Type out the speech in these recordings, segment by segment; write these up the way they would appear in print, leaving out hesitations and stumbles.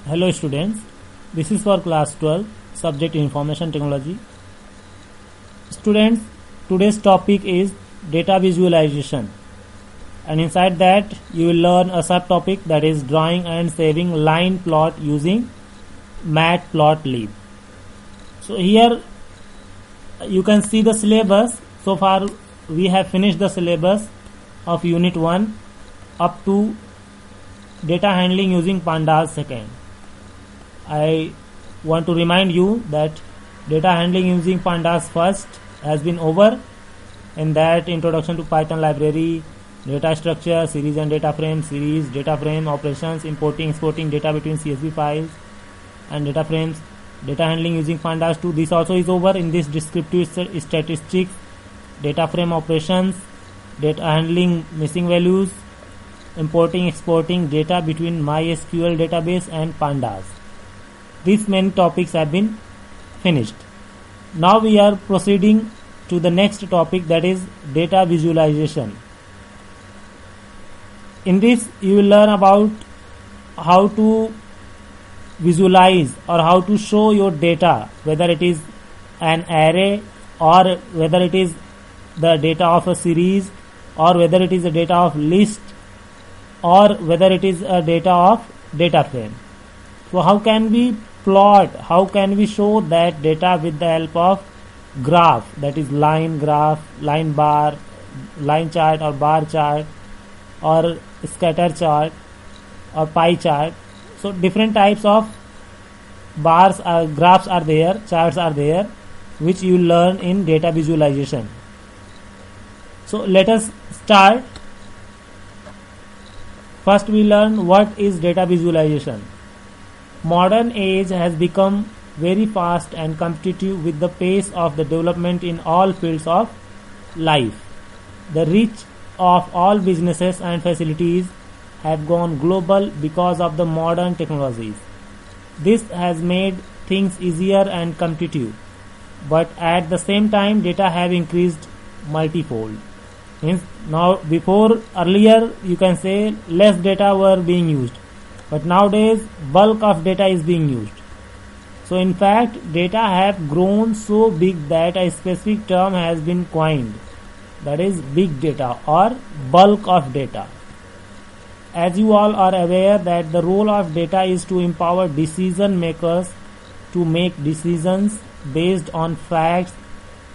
Hello students, this is for class 12, subject information technology. Students, today's topic is data visualization, and inside that you will learn a subtopic, that is drawing and saving line plot using matplotlib. So here you can see the syllabus. So far we have finished the syllabus of unit 1 up to data handling using pandas second. I want to remind you that data handling using pandas first has been over. In that, introduction to Python library, data structure, series and data frame, series, data frame operations, importing, exporting data between CSV files and data frames, data handling using pandas 2. This also is over. In this, descriptive statistics, data frame operations, data handling missing values, importing, exporting data between MySQL database and pandas. These many topics have been finished. Now we are proceeding to the next topic, that is data visualization. In this you will learn about how to visualize or how to show your data, whether it is an array or whether it is the data of a series or whether it is a data of list or whether it is a data of data frame. So how can we plot, how can we show that data with the help of graph, that is line graph, line bar, line chart or bar chart or scatter chart or pie chart. So different types of bars or graphs are there, charts are there, which you learn in data visualization. So let us start. First we learn what is data visualization. Modern age has become very fast and competitive with the pace of the development in all fields of life. The reach of all businesses and facilities have gone global because of the modern technologies. This has made things easier and competitive, but at the same time data have increased multifold. Means now before earlier you can say less data were being used, but nowadays bulk of data is being used. So in fact data have grown so big that a specific term has been coined, that is big data or bulk of data. As you all are aware that the role of data is to empower decision makers to make decisions based on facts,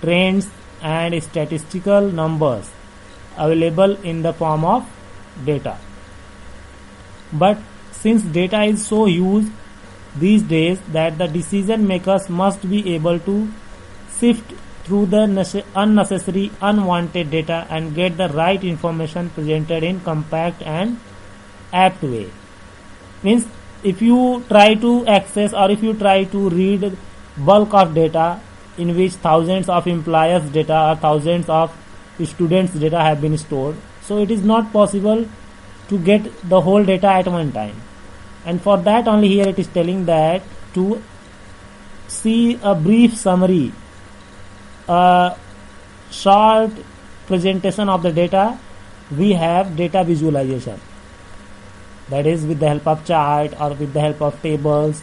trends and statistical numbers available in the form of data. But since data is so used these days that the decision makers must be able to sift through the unnecessary, unwanted data and get the right information presented in compact and apt way. Means if you try to access or if you try to read bulk of data in which thousands of employers data or thousands of students data have been stored, so it is not possible to get the whole data at one time. And for that only here it is telling that to see a brief summary, a short presentation of the data, we have data visualization. That is with the help of chart or with the help of tables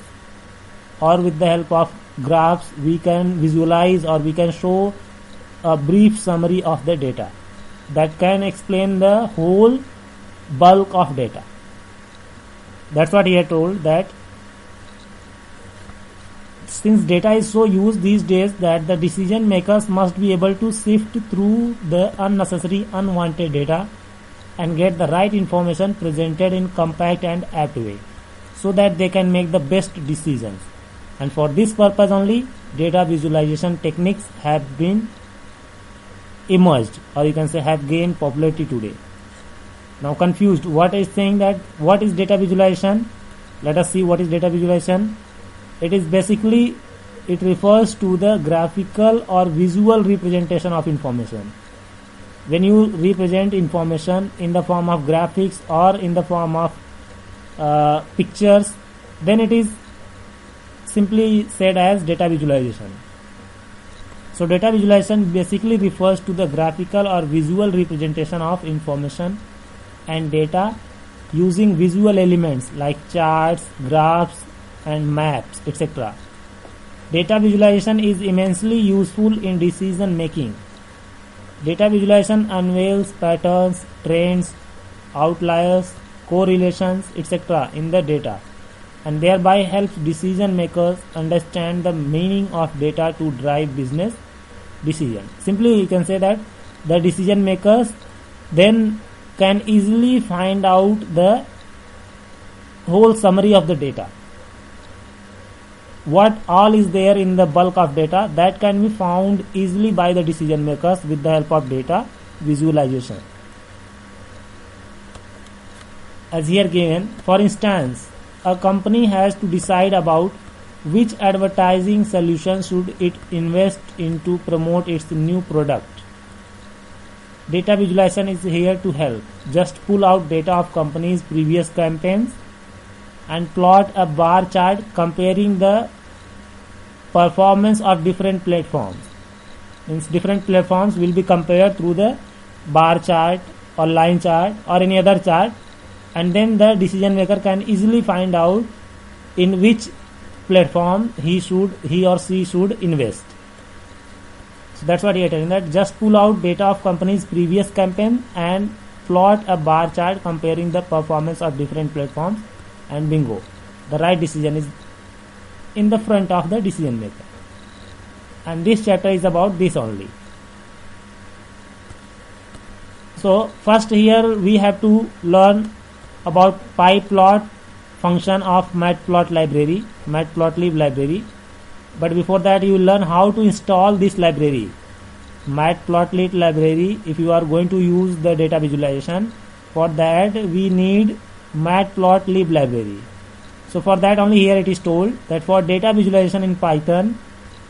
or with the help of graphs we can visualize or we can show a brief summary of the data that can explain the whole bulk of data. That's what he had told, that since data is so used these days that the decision makers must be able to sift through the unnecessary, unwanted data and get the right information presented in compact and apt way so that they can make the best decisions. And for this purpose only data visualization techniques have been emerged, or you can say have gained popularity today. Now confused, what is saying that what is data visualization? Let us see what is data visualization. It is basically, it refers to the graphical or visual representation of information. When you represent information in the form of graphics or in the form of pictures, then it is simply said as data visualization. So data visualization basically refers to the graphical or visual representation of information and data using visual elements like charts, graphs and maps, etc. Data visualization is immensely useful in decision making. Data visualization unveils patterns, trends, outliers, correlations, etc. in the data, and thereby helps decision makers understand the meaning of data to drive business decisions. Simply, you can say that the decision makers then can easily find out the whole summary of the data. What all is there in the bulk of data, that can be found easily by the decision makers with the help of data visualization. As here given, for instance, a company has to decide about which advertising solution should it invest in to promote its new product. Data visualization is here to help. Just pull out data of company's previous campaigns and plot a bar chart comparing the performance of different platforms. Means different platforms will be compared through the bar chart or line chart or any other chart, and then the decision maker can easily find out in which platform he or she should invest. So that's what he is telling, that just pull out data of company's previous campaign and plot a bar chart comparing the performance of different platforms, and bingo, the right decision is in the front of the decision maker. And this chapter is about this only. So first here we have to learn about PyPlot function of Matplotlib library. But before that, you will learn how to install this library, Matplotlib library. If you are going to use the data visualization, for that we need Matplotlib library. So for that only here it is told that for data visualization in Python,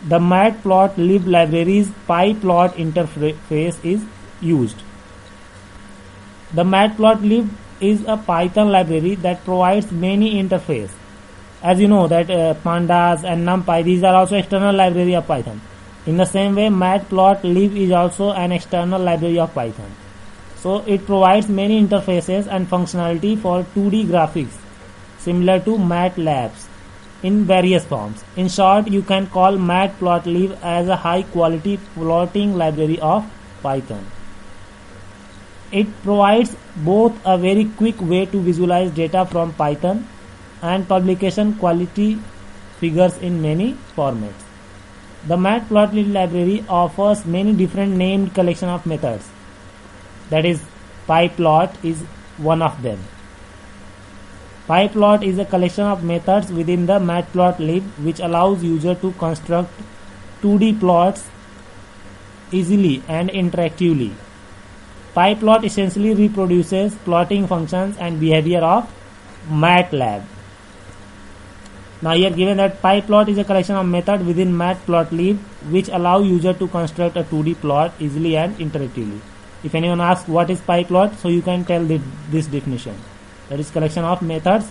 the Matplotlib library's PyPlot interface is used. The Matplotlib is a Python library that provides many interfaces. As you know that pandas and numpy, these are also external library of Python. In the same way, Matplotlib is also an external library of Python. So it provides many interfaces and functionality for 2D graphics similar to MATLABs in various forms. In short, you can call Matplotlib as a high quality plotting library of Python. It provides both a very quick way to visualize data from Python and publication quality figures in many formats. The Matplotlib library offers many different named collection of methods. That is, PyPlot is one of them. PyPlot is a collection of methods within the Matplotlib which allows user to construct 2D plots easily and interactively. PyPlot essentially reproduces plotting functions and behavior of MATLAB. Now here given that PyPlot is a collection of methods within Matplotlib which allow user to construct a 2D plot easily and interactively. If anyone asks what is PyPlot, so you can tell this definition. That is collection of methods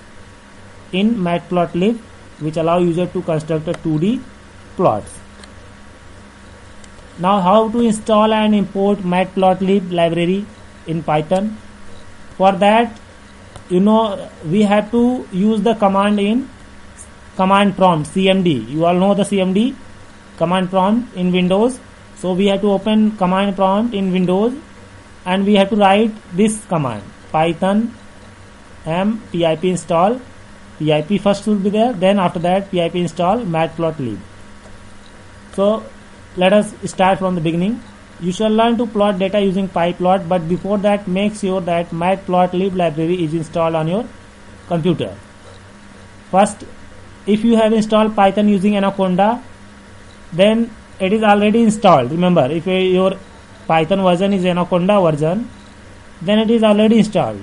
in Matplotlib which allow user to construct a 2D plots. Now how to install and import Matplotlib library in Python? For that, we have to use the command in command prompt, CMD. You all know the CMD, command prompt in Windows. So we have to open command prompt in Windows and we have to write this command, Python pip install. Pip first should be there, then after that pip install Matplotlib. So let us start from the beginning. You shall learn to plot data using PyPlot, but before that make sure that Matplotlib library is installed on your computer. First, if you have installed Python using Anaconda, then it is already installed. Remember, if your Python version is Anaconda version, then it is already installed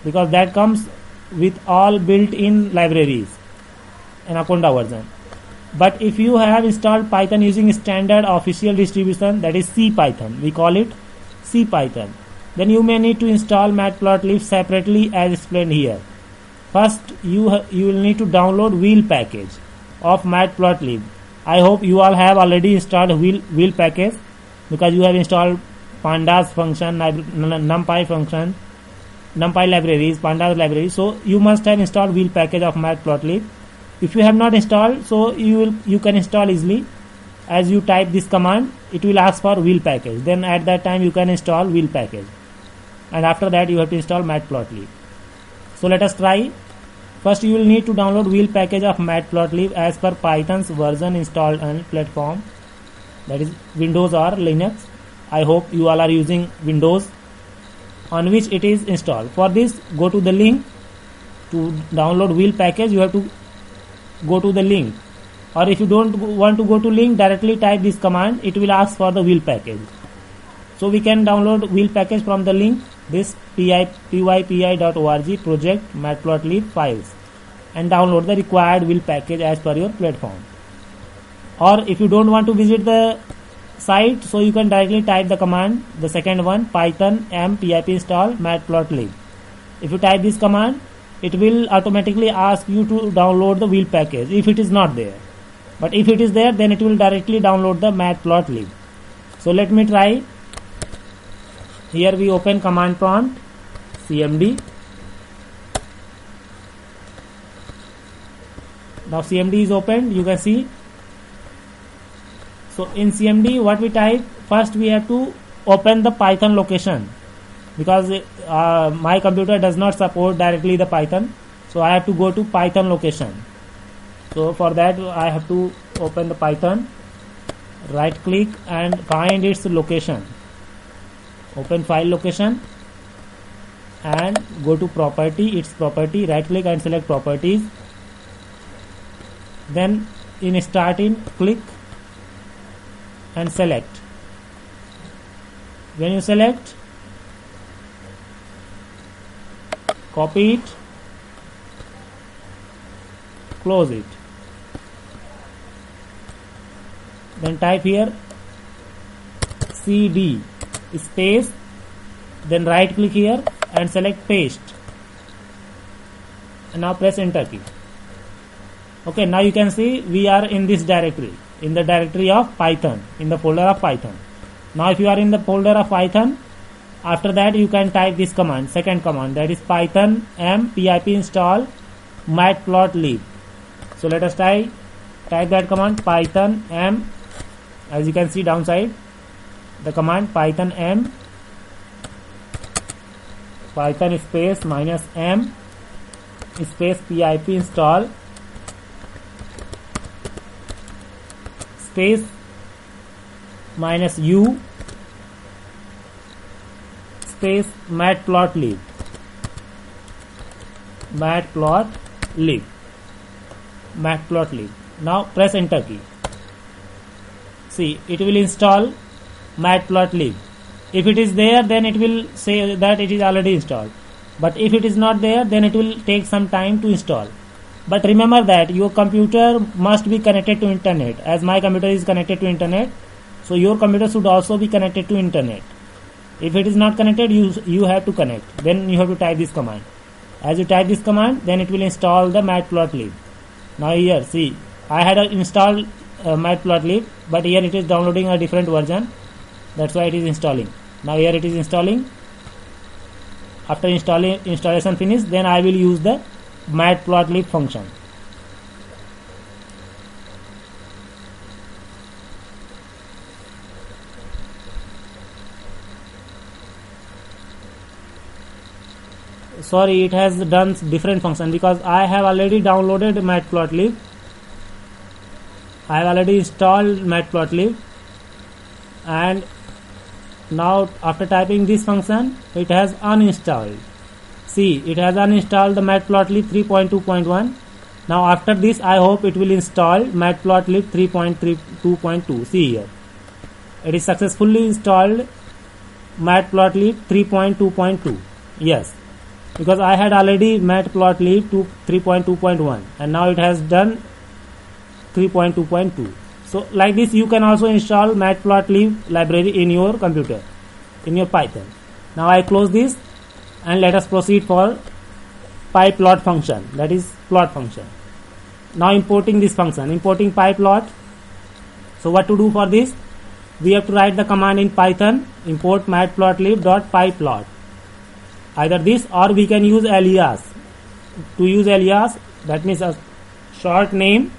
because that comes with all built-in libraries, Anaconda version. But if you have installed Python using standard official distribution, that is CPython, we call it CPython, then you may need to install Matplotlib separately as explained here. First, you will need to download wheel package of Matplotlib. I hope you all have already installed wheel package because you have installed pandas function, numpy function, numpy libraries, pandas libraries. So you must have installed wheel package of Matplotlib. if you have not installed, so you can install easily. As you type this command, it will ask for wheel package, then at that time you can install wheel package, and after that you have to install matplotlib. So let us try. First you will need to download wheel package of matplotlib as per Python's version installed on platform, that is Windows or Linux. I hope you all are using Windows, on which it is installed. For this, go to the link. To download wheel package, you have to go to the link, or if you don't want to go to link, directly type this command, it will ask for the wheel package. So we can download wheel package from the link, this pypi.org project matplotlib files, and download the required wheel package as per your platform. Or if you don't want to visit the site, so you can directly type the command, the second one, python m pip install matplotlib. If you type this command, it will automatically ask you to download the wheel package if it is not there. But if it is there, then it will directly download the matplotlib. So let me try. Here we open command prompt, cmd. Now cmd is opened, you can see. So in cmd, what we type, first we have to open the Python location, because my computer does not support directly the Python, so I have to go to Python location. So for that I have to open the Python, right click and find its location, open file location and go to property, its property, right click and select properties. Then in start in, click and select. When you select, copy it, close it, then type here cd space, then right click here and select paste, and now press enter key. Okay, now you can see we are in this directory, in the directory of Python, in the folder of Python. Now if you are in the folder of Python, after that you can type this command, second command, that is python m pip install matplotlib. So let us type that command, python m, as you can see downside, the command python m, python space -m space pip install space -u space matplotlib. Now press enter key. See, it will install matplotlib. If it is there, then it will say that it is already installed, but if it is not there, then it will take some time to install. But remember that your computer must be connected to internet. As my computer is connected to internet, so your computer should also be connected to internet. If it is not connected, you have to connect. Then you have to type this command. As you type this command, then it will install the matplotlib. Now here, see, I had installed matplotlib, but here it is downloading a different version. That's why it is installing. Now here it is installing. After installation finish, then I will use the matplotlib function. Sorry, it has done different function because I have already downloaded matplotlib. I have already installed matplotlib, and now after typing this function, it has uninstalled. See, it has uninstalled the matplotlib 3.2.1. Now after this, I hope it will install matplotlib 3.2.2. See here, it is successfully installed matplotlib 3.2.2. Yes, because I had already matplotlib 3.2.1 and now it has done 3.2.2. So like this you can also install matplotlib library in your computer, in your Python. Now I close this and let us proceed for pyplot function, that is plot function. Now importing this function, importing pyplot. So what to do for this? We have to write the command in Python, import matplotlib.pyplot. Either this or we can use alias. To use alias, that means short name,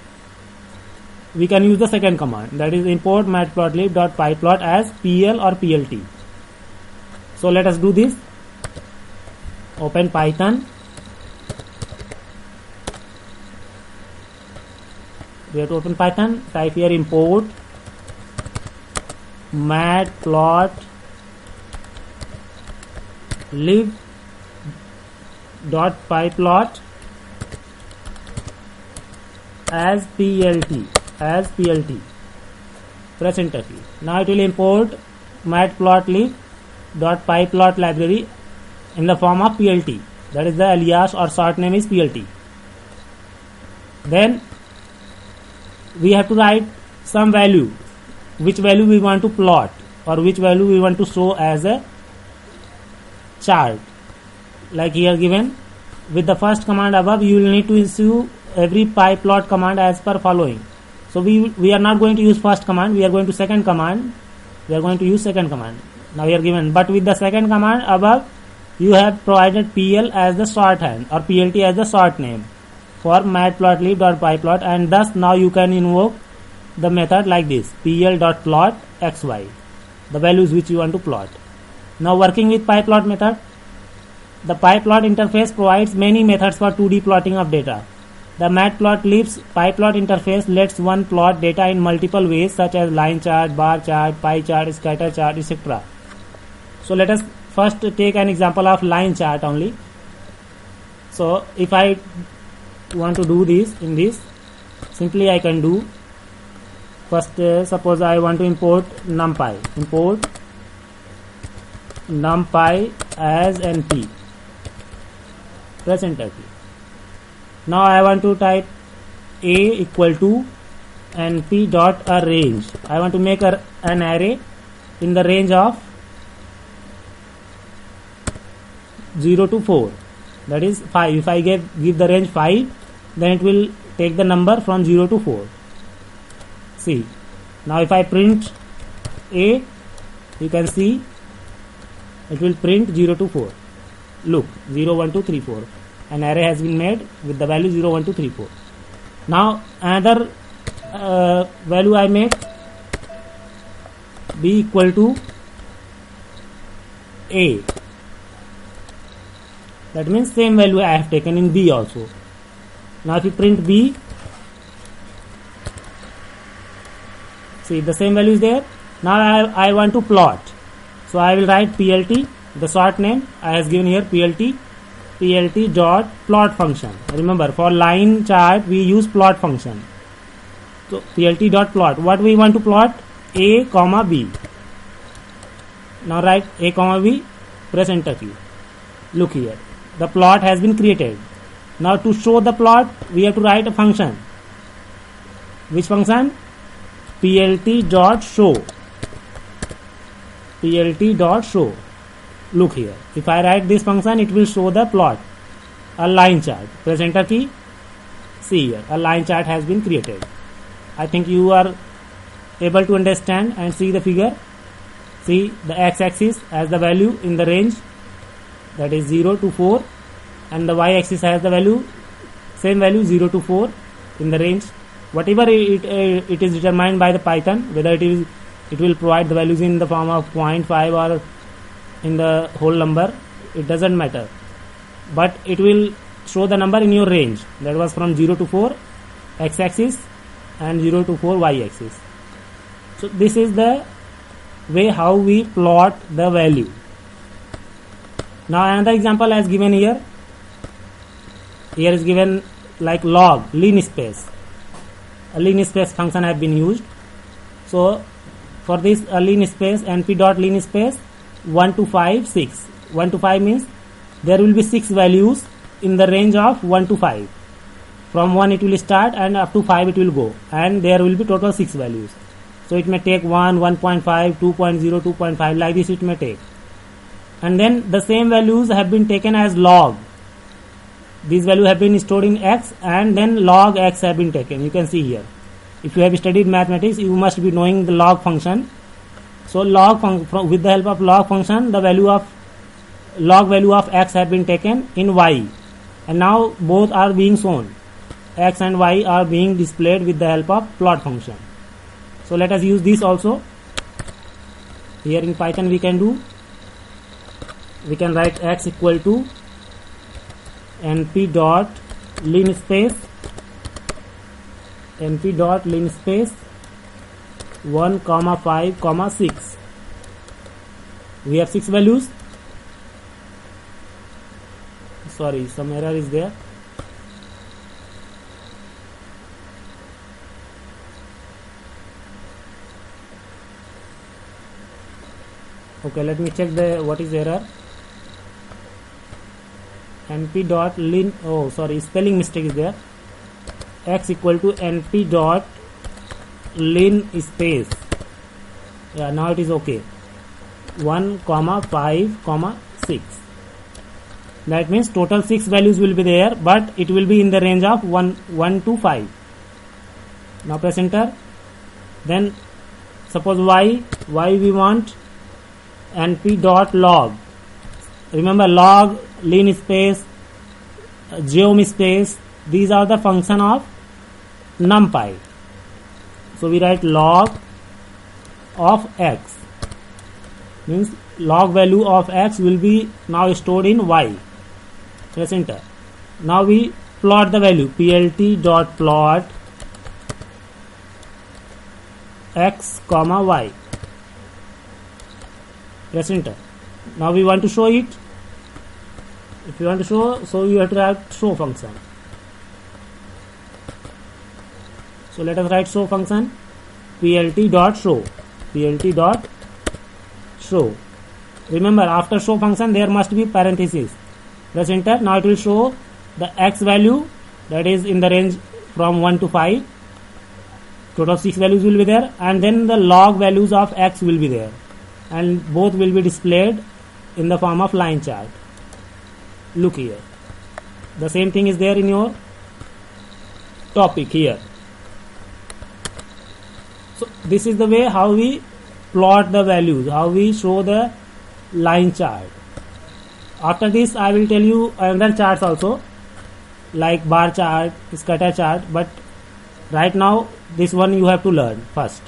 we can use the second command, that is import matplotlib.pyplot as pl or plt. So let us do this. Open Python. We have to open Python. Type here import matplotlib.pyplot as plt. Press enter key. Now it will import matplotlib.pyplot library in the form of plt, that is the alias or short name is plt. Then we have to write some value, which value we want to plot or which value we want to show as a chart, like here given. With the first command above, you will need to issue every pyplot command as per following. So we are not going to use first command, we are going to second command. We are going to use second command. Now we are given, but with the second command above, you have provided pl as the shorthand or plt as the short name for matplotlib.pyplot, and thus now you can invoke the method like this: pl.plot xy, the values which you want to plot. Now working with pyplot method, the pyplot interface provides many methods for 2D plotting of data. The matplotlib's pyplot interface lets one plot data in multiple ways, such as line chart, bar chart, pie chart, scatter chart, etc. So let us first take an example of line chart only. So if I want to do this in this, simply I can do first, suppose I want to import numpy. Import numpy as np. Press enter key. Now I want to type a equal to np dot a range. I want to make an array in the range of 0 to 4, that is 5. If I give the range 5, then it will take the number from 0 to 4. See, now if I print a, you can see it will print 0 to 4. Look, 0 1 2 3 4. An array has been made with the value 0 1 2 3 4. Now another value I make, b equal to a. That means same value I have taken in b also. Now if you print b, see the same value is there. Now I want to plot. So I will write plt, the short name I has given here plt dot plot function. Remember, for line chart we use plot function. So plt dot plot. What we want to plot? A comma b. Now write a comma b. Press enter key. Look here, the plot has been created. Now to show the plot, we have to write a function. Which function? plt dot show. plt dot show. Look here, if I write this function, it will show the plot, a line chart. Press enter key. See here, a line chart has been created. I think you are able to understand and see the figure. See the x-axis as the value in the range, that is 0 to 4, and the y-axis has the value, same value 0 to 4 in the range. Whatever it is determined by the Python, whether it will provide the values in the form of 0.5 or in the whole number, it doesn't matter, but it will show the number in your range, that was from 0 to 4 x-axis and 0 to 4 y-axis. So this is the way how we plot the value. Now another example as given here. Here is given like log, linspace. A linspace function have been used. So for this linspace, np.linspace 1 to 5 6. 1 to 5 means there will be 6 values in the range of 1 to 5. From 1 it will start and up to 5 it will go, and there will be total 6 values. So it may take 1, 1.5, 2.0, 2.5, like this it may take. And then the same values have been taken as log. These values have been stored in x, and then log x have been taken. You can see here. If you have studied mathematics, you must be knowing the log function. So log with the help of log function, the log value of x have been taken in y, and now both are being shown. x and y are being displayed with the help of plot function. So let us use this also. Here in Python we can write x equal to np dot linspace 1, 5, 6. We have 6 values. Sorry, some error is there. Okay, let me check what is error. np dot lin, oh sorry, spelling mistake is there. X equal to np dot lin space. Yeah, now it is okay. 1, 5, 6. That means total 6 values will be there, but it will be in the range of 1 to 5. Now press enter. Then suppose y we want np dot log. Remember, log, lin space, geom space, these are the function of numpy. So we write log of x, means log value of x will be now stored in y. Press enter. Now we plot the value, plt dot plot x comma y. Press enter. Now we want to show it. If you want to show, so you have to write show function. So let us write show function, plt dot show. Remember, after show function there must be parenthesis. Press enter. Now it will show the x value, that is in the range from 1 to 5. Total 6 values will be there, and then the log values of x will be there, and both will be displayed in the form of line chart. Look here, the same thing is there in your topic here. So this is the way how we plot the values, how we show the line chart. After this I will tell you another charts also, like bar chart, scatter chart, but right now this one you have to learn first.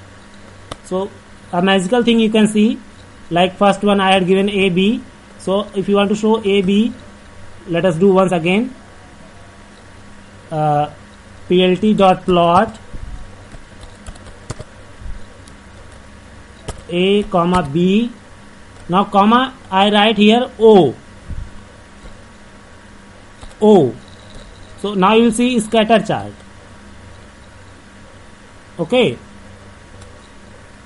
So a magical thing you can see, like first one I had given AB. So if you want to show AB, let us do once again, plt dot plot A comma B. Now comma I write here O. So now you will see scatter chart. Okay.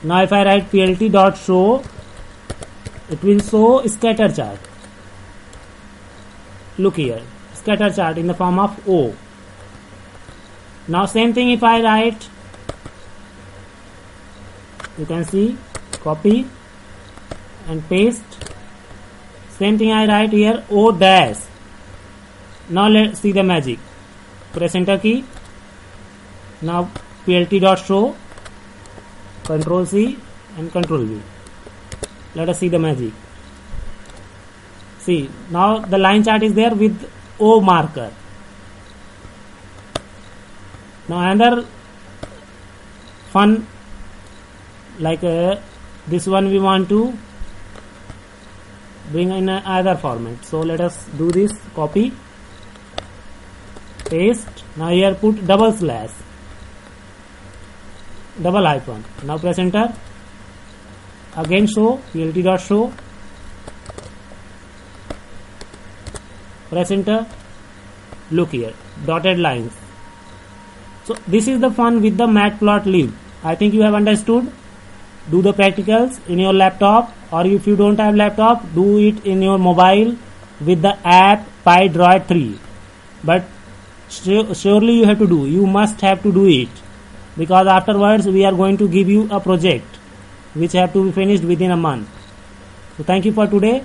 Now if I write plt dot show, it will show scatter chart. Look here, scatter chart in the form of O. Now same thing if I write, you can see, copy and paste. Same thing I write here, O dash. Now let's see the magic. Press enter key. Now plt dot show, Control C and Control V. Let us see the magic. See, now the line chart is there with O marker. Now another fun, like this one we want to bring in another format. So let us do this, copy, paste. Now here put double slash, double hyphen. Now press enter. Again show, plt dot show, press enter. Look here, dotted lines. So this is the fun with the matplotlib. I think you have understood. Do the practicals in your laptop, or if you don't have laptop, do it in your mobile with the app PyDroid 3. But surely you have to do, you must have to do it, because afterwards we are going to give you a project which have to be finished within a month. So thank you for today.